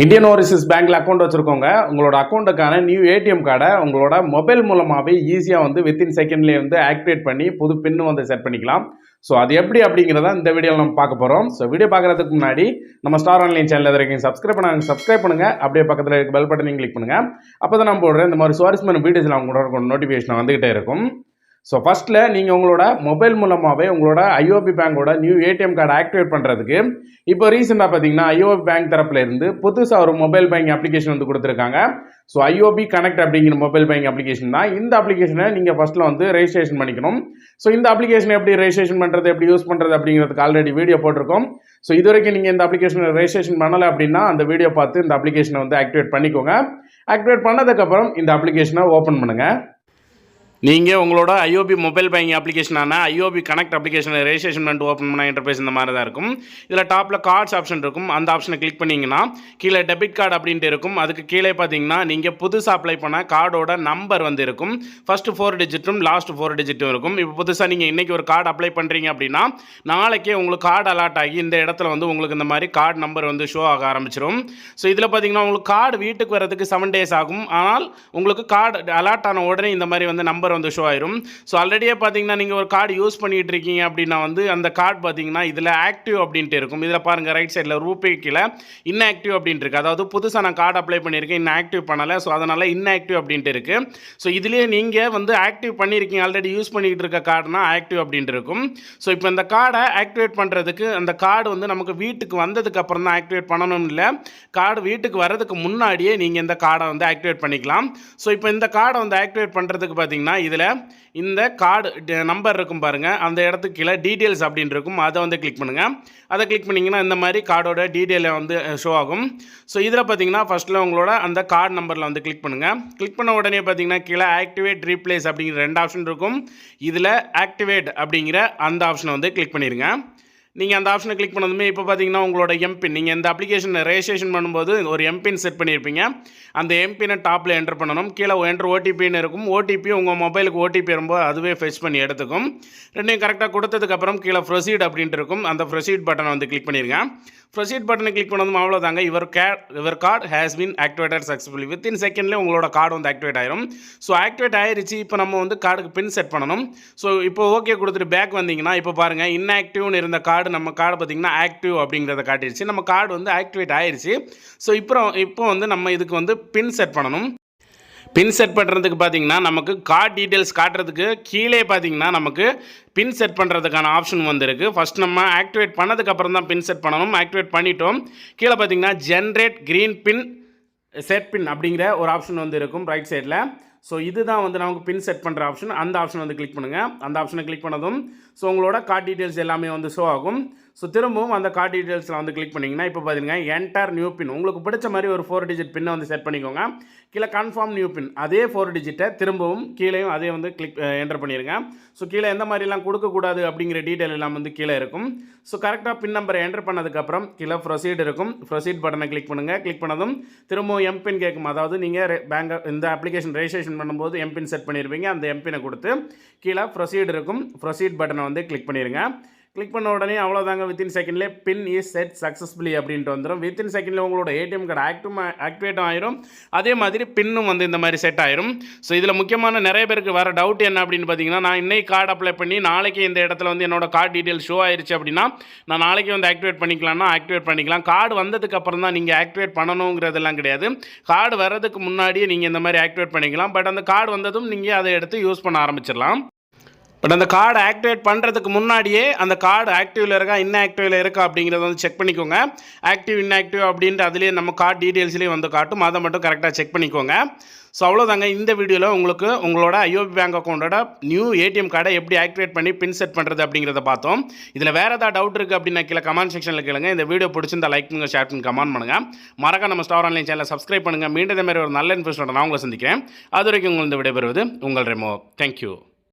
Indian Overseas பேங்க்ல account வச்சிருக்கோங்க. உங்களோட அக்கௌண்ட்டுக்கான new ATM கார்டை உங்களோட மொபைல் மூலமாகவே ஈஸியாக வந்து வித்தின் செகண்ட்லேயே வந்து ஆக்டிவேட் பண்ணி புது பின்னு வந்து செட் பண்ணிக்கலாம். ஸோ அது எப்படி அப்படிங்கிறத இந்த வீடியோவில் நம்ம பார்க்க போகிறோம். ஸோ வீடியோ பார்க்குறதுக்கு முன்னாடி நம்ம ஸ்டார் ஆன்லைன் சேனல் வரைக்கும் சப்ஸ்கிரைப் பண்ணுங்க. அப்படியே பக்கத்தில் இருக்க பெல் பட்டனையும் கிளிக் பண்ணுங்க. அப்போ தான் நம்ம போடுற இந்த மாதிரி சுவாரஸ்யமான வீடியோஸில் அவங்களோட நோட்டிஃபிகேஷன் வந்துகிட்டே இருக்கும். ஸோ ஃபஸ்ட்டில் நீங்கள் உங்களோட மொபைல் மூலமாகவே உங்களோட ஐஓபி பேங்கோட நியூ ஏடிஎம் கார்டு ஆக்டிவேட் பண்ணுறதுக்கு இப்போ ரீசெண்டாக பார்த்தீங்கன்னா ஐஓபி பேங்க் தரப்புல இருந்து புதுசாக ஒரு மொபைல் பேங்கிங் அப்ளிகேஷன் வந்து கொடுத்துருக்காங்க. ஸோ ஐஓபி கனெக்ட் அப்படிங்கிற மொபைல் பேங்கிங் அப்ளிகேஷன் தான். இந்த அப்ளிகேஷனை நீங்கள் ஃபஸ்ட்டில் வந்து ரெஜிஸ்ட்ரேஷன் பண்ணிக்கணும். ஸோ இந்த அப்ளிகேஷனை எப்படி ரெஜிஸ்ட்ரேஷன் பண்ணுறது, எப்படி யூஸ் பண்ணுறது அப்படிங்கிறதுக்கு ஆல்ரெடி வீடியோ போட்டிருக்கோம். ஸோ இது வரைக்கும் நீங்கள் இந்த அப்ளிகேஷனை ரெஜிஸ்ட்ரேஷன் பண்ணலை அப்படின்னா அந்த வீடியோ பார்த்து இந்த அப்ளிகேஷனை வந்து ஆக்டிவேட் பண்ணிக்கோங்க. ஆக்டிவேட் பண்ணதுக்கப்புறம் இந்த அப்ளிகேஷனை ஓப்பன் பண்ணுங்கள். நீங்கள் உங்களோட ஐஓபி மொபைல் பேங்கிங் அப்ளிகேஷனான ஐஓபி கனெக்ட் அப்ளிகேஷனை ரெஜிஸ்ட்ரேஷன் பண்ணிட்டு ஓப்பன் பண்ண இன்டர்ஃபேஸ் இந்த மாதிரி தான் இருக்கும். இதில் டாப்பில் கார்ட்ஸ் ஆப்ஷன் இருக்கும். அந்த ஆப்ஷனை கிளிக் பண்ணிங்கன்னா கீழே டெபிட் கார்டு அப்படின்ட்டு இருக்கும். அதுக்கு கீழே பார்த்தீங்கன்னா நீங்கள் புதுசாக அப்ளை பண்ண கார்டோட நம்பர் வந்து இருக்கும். ஃபஸ்ட்டு 4 டிஜிட்டும் லாஸ்ட் 4 டிஜிட்டும் இருக்கும். இப்போ புதுசாக நீங்கள் இன்றைக்கி ஒரு கார்டு அப்ளை பண்ணுறீங்க அப்படின்னா நாளைக்கே உங்களுக்கு கார்டு அலாட் ஆகி இந்த இடத்துல வந்து உங்களுக்கு இந்த மாதிரி கார்டு நம்பர் வந்து ஷோ ஆக ஆரம்பிச்சிடும். ஸோ இதில் பார்த்தீங்கன்னா உங்களுக்கு கார்டு வீட்டுக்கு வரதுக்கு 7 days ஆகும். ஆனால் உங்களுக்கு கார்டு அலாட் ஆன உடனே இந்த மாதிரி வந்து நம்பர் வந்து ஷோ ஆயிரும். ஸோ ஆல்ரெடியே பார்த்தீங்கன்னா நீங்கள் ஒரு கார்டு யூஸ் பண்ணிட்டு இருக்கீங்க அப்படின்னா வந்து அந்த கார்டு பார்த்தீங்கன்னா இதில் ஆக்டிவ் அப்படின்ட்டு இருக்கும். இதில் பாருங்கள் ரைட் சைடில் ரூபே கீழே இன்ஆக்டிவ் அப்படின்ட்டு இருக்குது. அதாவது புதுசாக நான் கார்டு அப்ளை பண்ணியிருக்கேன், இன்னும் ஆக்டிவ் பண்ணலை. ஸோ அதனால் இன்ஆக்டிவ் அப்படின்ட்டு இருக்குது. ஸோ இதுலேயே நீங்கள் வந்து ஆக்டிவ் பண்ணியிருக்கீங்க, ஆல்ரெடி யூஸ் பண்ணிக்கிட்டு இருக்க கார்டுனா ஆக்டிவ் அப்படின்ட்டு இருக்கும். ஸோ இப்போ இந்த கார்டை ஆக்டிவேட் பண்ணுறதுக்கு அந்த கார்டு வந்து நமக்கு வீட்டுக்கு வந்ததுக்கு அப்புறம் தான் ஆக்டிவேட் பண்ணணும் இல்லை, கார்டு வீட்டுக்கு வர்றதுக்கு முன்னாடியே நீங்கள் இந்த கார்டை வந்து ஆக்டிவேட் பண்ணிக்கலாம். ஸோ இப்போ இந்த கார்டை வந்து ஆக்டிவேட் பண்ணுறதுக்கு பார்த்தீங்கன்னா இதில் இந்த கார்டு நம்பர் இருக்கும் பாருங்கள், அந்த இடத்துக்கு கீழே டீட்டெயில்ஸ் அப்படின்னு இருக்கும். அதை வந்து கிளிக் பண்ணுங்கள். அதை கிளிக் பண்ணிங்கன்னா இந்த மாதிரி கார்டோட டீட்டெயிலை வந்து ஷோ ஆகும். ஸோ இதில் பார்த்தீங்கன்னா ஃபஸ்ட்டில் உங்களோட அந்த கார்டு நம்பரில் வந்து கிளிக் பண்ணுங்கள். கிளிக் பண்ண உடனே பார்த்தீங்கன்னா கீழே ஆக்டிவேட் ரீப்ளேஸ் அப்படிங்கிற 2 ஆப்ஷன் இருக்கும். இதில் ஆக்டிவேட் அப்படிங்கிற அந்த ஆப்ஷனை வந்து கிளிக் பண்ணிடுங்க. நீங்கள் அந்த ஆப்ஷனை கிளிக் பண்ணதுமே இப்போ பார்த்தீங்கன்னா உங்களோட எம்பின், நீங்கள் இந்த அப்ளிகேஷனை ரெஜிஸ்ட்ரேஷன் பண்ணும்போது ஒரு எம்பின் செட் பண்ணியிருப்பீங்க. அந்த எம்பினை டாப்பில் என்டர் பண்ணணும். கீழே என்டர் ஓடிபின்னு இருக்கும். ஓடிபி உங்கள் மொபைலுக்கு ஓடிபி வரும்போது அதுவே ஃபெச் பண்ணி எடுத்துக்கும். ரெண்டையும் கரெக்டாக கொடுத்ததுக்கப்புறம் கீழே ப்ரொசீட் அப்படின்ட்டு இருக்கும். அந்த ப்ரொசீட் பட்டனை வந்து கிளிக் பண்ணிடுங்க. ப்ரொசீட் பட்டனை கிளிக் பண்ணதும் அவ்வளோதாங்க. இவர் card has been activated successfully. Within செகண்ட்லேயே உங்களோட கார்டு வந்து ஆக்டிவேட் ஆயிரும். ஸோ ஆக்டிவேட் ஆயிடுச்சு. இப்போ நம்ம வந்து கார்டுக்கு பின் செட் பண்ணணும். ஸோ இப்போ ஓகே கொடுத்துட்டு பேக் வந்தீங்கன்னா இப்போ பாருங்கள் இன்ஆக்டிவ்னு இருந்த கார்டு நம்ம கார்டு பார்த்திங்கன்னா ஆக்டிவ் அப்படிங்கிறத காட்டிடுச்சு. நம்ம கார்டு வந்து ஆக்டிவேட் ஆயிடுச்சு. ஸோ இப்போ வந்து நம்ம இதுக்கு வந்து பின் செட் பண்ணணும். பின் செட் பண்ணுறதுக்கு பார்த்திங்கன்னா நமக்கு கார்டு டீட்டெயில்ஸ் காட்டுறதுக்கு கீழே பார்த்திங்கன்னா நமக்கு பின் செட் பண்ணுறதுக்கான ஆப்ஷன் வந்துருக்கு. ஃபஸ்ட் நம்ம ஆக்டிவேட் பண்ணதுக்கப்புறம் தான் பின் செட் பண்ணணும். ஆக்டிவேட் பண்ணிட்டோம். கீழே பார்த்திங்கன்னா ஜென்ரேட் க்ரீன் பின் செட் பின் அப்படிங்கிற ஒரு ஆப்ஷன் வந்து இருக்கும் ரைட் சைடில். ஸோ இதுதான் வந்து நமக்கு பின் செட் பண்ணுற ஆப்ஷன். அந்த ஆப்ஷன் வந்து கிளிக் பண்ணுங்கள். அந்த ஆப்ஷனை கிளிக் பண்ணதும் ஸோ உங்களோட கார்டு டீட்டெயில்ஸ் எல்லாமே வந்து ஷோ ஆகும். ஸோ திரும்பவும் அந்த கார்டு டீட்டெயில்ஸில் வந்து கிளிக் பண்ணிங்கன்னா இப்போ பார்த்தீங்கன்னா என்டர் நியூ பின், உங்களுக்கு பிடிச்ச மாதிரி ஒரு 4 டிஜிட் பின்னை வந்து செட் பண்ணிக்கோங்க. கீழே கன்ஃபார்ம் நியூ பின், அதே 4 டிஜிட்டை திரும்பவும் கீழேயும் அதே வந்து என்டர் பண்ணிடுங்க. ஸோ கீழே எந்த மாதிரிலாம் கொடுக்கக்கூடாது அப்படிங்கிற டீட்டெயில் எல்லாம் வந்து கீழே இருக்கும். ஸோ கரெக்டாக பின் நம்பரை என்டர் பண்ணதுக்கப்புறம் கீழே ப்ரொசீட் இருக்கும். ப்ரொசீட் பட்டனை கிளிக் பண்ணுங்கள். கிளிக் பண்ணதும் திரும்பவும் எம்பின் கேட்கும். அதாவது நீங்கள் பேங்க் இந்த அப்ளிகேஷன் ரெஜிஸ்ட்ரேஷன் பண்ணும்போது எம்பின் செட் பண்ணியிருப்பீங்க. அந்த எம்பினை கொடுத்து கீழே ப்ரொசீட் இருக்கும். ப்ரொசீட் பட்டனை வந்து கிளிக் பண்ணிடுங்க. கிளிக் பண்ண உடனே அவ்வளோதாங்க, வித்தின் செகண்ட்லேயே பின் இஸ் செட் சக்ஸஸ்ஃபுல்லி அப்படின்ட்டு வந்துடும். வித்தின் செகண்ட்லேயே உங்களோட ஏடிஎம் கார்டு ஆக்டிவேட்டும் ஆயிரும். அதே மாதிரி பின்னும் வந்து இந்த மாதிரி செட் ஆயிரும். ஸோ இதில் முக்கியமான நிறைய பேருக்கு வர டவுட் என்ன அப்படின்னு பார்த்தீங்கன்னா, நான் இன்னைக்கு கார்டு அப்ளை பண்ணி நாளைக்கு இந்த இடத்துல வந்து என்னோட கார்டு டீட்டெயில் ஷோ ஆயிடுச்சு அப்படின்னா நான் நாளைக்கு வந்து ஆக்டிவேட் பண்ணிக்கலாம்னா ஆக்டிவேட் பண்ணிக்கலாம். கார்டு வந்ததுக்கு அப்புறம் தான் நீங்கள் ஆக்டிவேட் பண்ணணுங்கிறதெல்லாம் கிடையாது. கார்டு வர்றதுக்கு முன்னாடியே நீங்கள் இந்த மாதிரி ஆக்டிவேட் பண்ணிக்கலாம். பட் அந்த கார்டு வந்ததும் நீங்கள் அதை எடுத்து யூஸ் பண்ண ஆரம்பிச்சிடலாம். பட் அந்த கார்டு ஆக்டிவேட் பண்ணுறதுக்கு முன்னாடியே அந்த கார்டு ஆக்டிவில் இருக்கா இன்ஆக்டிவில் இருக்கா அப்படிங்கிறத வந்து செக் பண்ணிக்கோங்க. ஆக்டிவ் இன்ஆக்டிவ் அப்படின்ட்டு அதுலேயே நம்ம கார்டு டீட்டெயில்ஸ்லேயே வந்து காட்டும். அதை மட்டும் கரெக்டாக செக் பண்ணிக்கோங்க. ஸோ அவ்வளோதாங்க, இந்த வீடியோவில் உங்களுக்கு உங்களோட ஐஓபி பேங்க் அக்கௌண்ட்டோட நியூ ஏடிஎம் கார்டை எப்படி ஆக்டிவேட் பண்ணி பின் செட் பண்ணுறது அப்படிங்கிறத பார்த்தோம். இதில் வேறு ஏதாவது டவுட் இருக்குது அப்படின்னா கீழே கமெண்ட் செக்ஷனில் கேளுங்க. இந்த வீடியோ பிடிச்சிருந்தா லைக் பண்ணுங்கள், ஷேர் பண்ணி கமெண்ட் பண்ணுங்கள். மறக்காம நம்ம ஸ்டார் ஆன்லைன் சேனலை சப்ஸ்கிரைப் பண்ணுங்கள். மீண்டும் இதே மாதிரி ஒரு நல்ல இன்ஃபர்மேஷன் நான் உங்களை சந்திக்கிறேன். அது வரைக்கும் உங்கள் இந்த விடைபெறுவது உங்கள் ரெமோ. தேங்க்யூ.